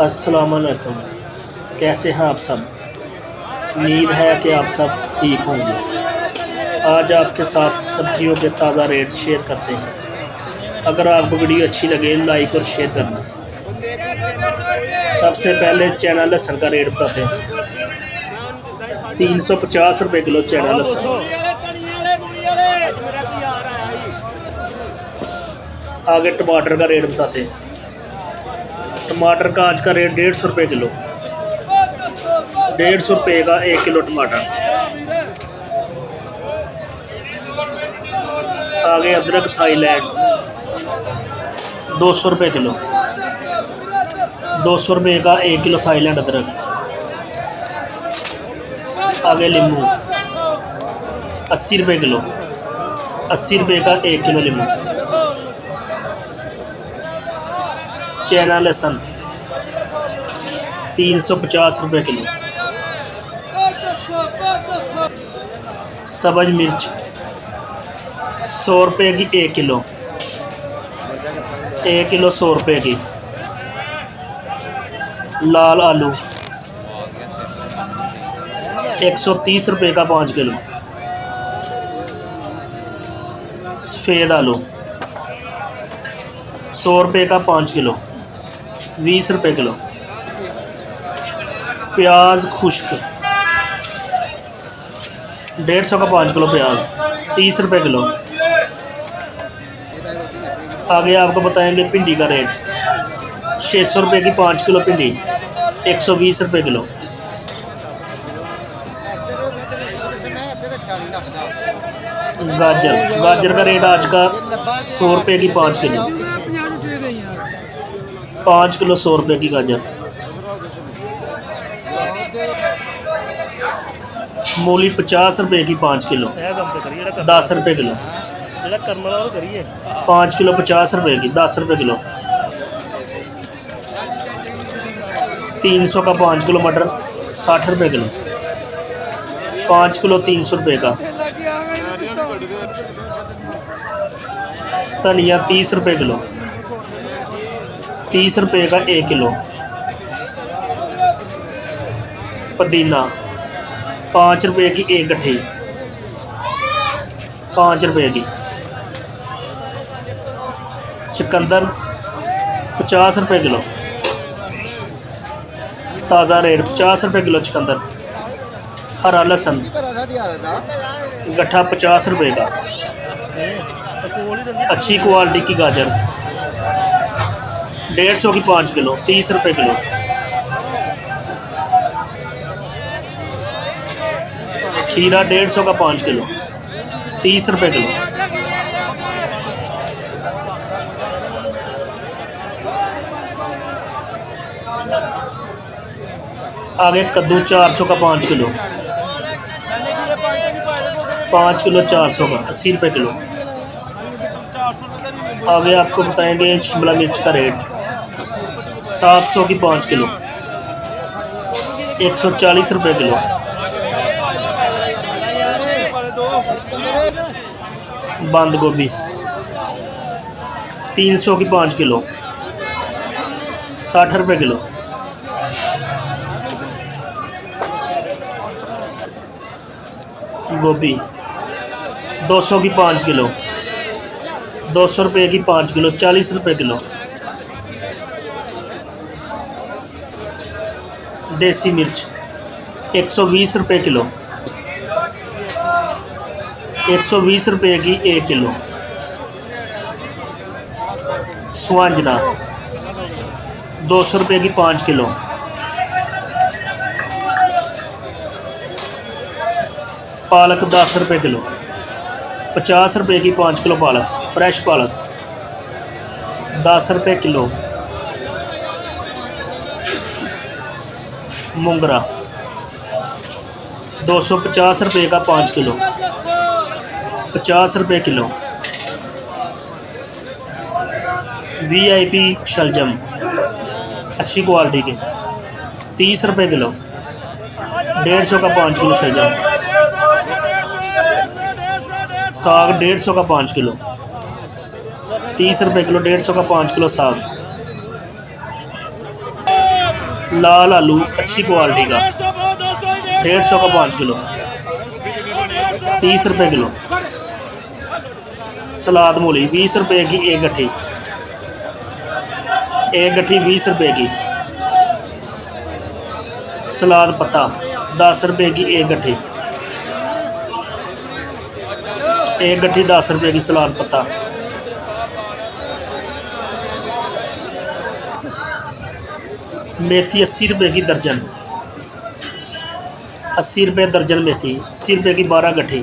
अस्सलाम वालेकुम। कैसे हैं आप सब? उम्मीद है कि आप सब ठीक होंगे। आज आपके साथ सब्जियों के ताज़ा रेट शेयर करते हैं। अगर आपको वीडियो अच्छी लगे लाइक और शेयर करना। सबसे पहले चैना लहसुन का रेट बताते हैं। 350 रुपये किलो चैना लहसुन। आगे टमाटर का रेट बताते हैं। टमाटर का आज का रेट 150 रुपये किलो। 150 रुपये का 1 किलो टमाटर। आगे अदरक थाईलैंड 200 रुपये किलो। 200 रुपये का 1 किलो थाईलैंड अदरक। आगे नींबू 80 रुपये किलो। 80 रुपये का 1 किलो नींबू। चैना लहसुन 350 रुपये किलो। सब्ज मिर्च 100 रुपये की 1 किलो। 1 किलो 100 रुपये की। लाल आलू 130 रुपये का 5 किलो। सफ़ेद आलू 100 रुपये का 5 किलो। 20 रुपये किलो। प्याज खुश्क 150 का 5 किलो प्याज 30 रुपये किलो। आगे आपको बताएंगे भिंडी का रेट। 600 रुपये की 5 किलो भिंडी 120 रुपये किलो। गाजर का रेट आज का 100 रुपये की 5 किलो। 5 किलो 100 रुपये की गाजर। मूली 50 रुपये की 5 किलो 10 रुपये किलो। 5 किलो 50 रुपये की 10 रुपये किलो। 300 का 5 किलो मटर 60 रुपये किलो। 5 किलो 300 रुपये का। धनिया 30 रुपये किलो। 30 रुपये का 1 किलो। पुदीना 5 रुपये की 1 गट्ठी 5 रुपये की। चुकंदर 50 रुपये किलो। ताज़ा रेट 50 रुपये किलो चुकंदर। हरा लहसुन गट्ठा 50 रुपये का। अच्छी क्वालिटी की गाजर 150 की 5 किलो 30 रुपये किलो। खीरा 150 का 5 किलो 30 रुपये किलो। आगे कद्दू 400 का 5 किलो। 5 किलो 400 का 80 रुपये किलो। आगे आपको बताएंगे शिमला मिर्च का रेट। 700 की 5 किलो 140 रुपये किलो। बंद गोभी 300 की 5 किलो 60 रुपये किलो। गोभी 200 की 5 किलो 200 रुपये की 5 किलो 40 रुपये किलो। देसी मिर्च 120 रुपये किलो 120 रुपये की 1 किलो। स्वांजना 200 रुपये की 5 किलो। पालक 10 रुपये किलो 50 रुपये की 5 किलो पालक। फ्रेश पालक 10 रुपये किलो। मोंगरा 250 रुपये का 5 किलो 50 रुपये किलो। VIP शलजम अच्छी क्वालिटी के 30 रुपये किलो। 150 का 5 किलो शलजम। साग 150 का 5 किलो 30 रुपये किलो। 150 का 5 किलो साग। लाल आलू अच्छी क्वालिटी का 150 का 5 किलो, 30 रुपये किलो। सलाद मूली 20 रुपये की एक गट्ठी, एक गट्ठी 20 रुपये की। सलाद पत्ता 10 रुपये की एक गट्ठी, एक गट्ठी 10 रुपये की सलाद पत्ता। मेथी 80 रुपये की दर्जन, 80 रुपये दर्जन मेथी, 80 रुपये की 12 गट्ठी।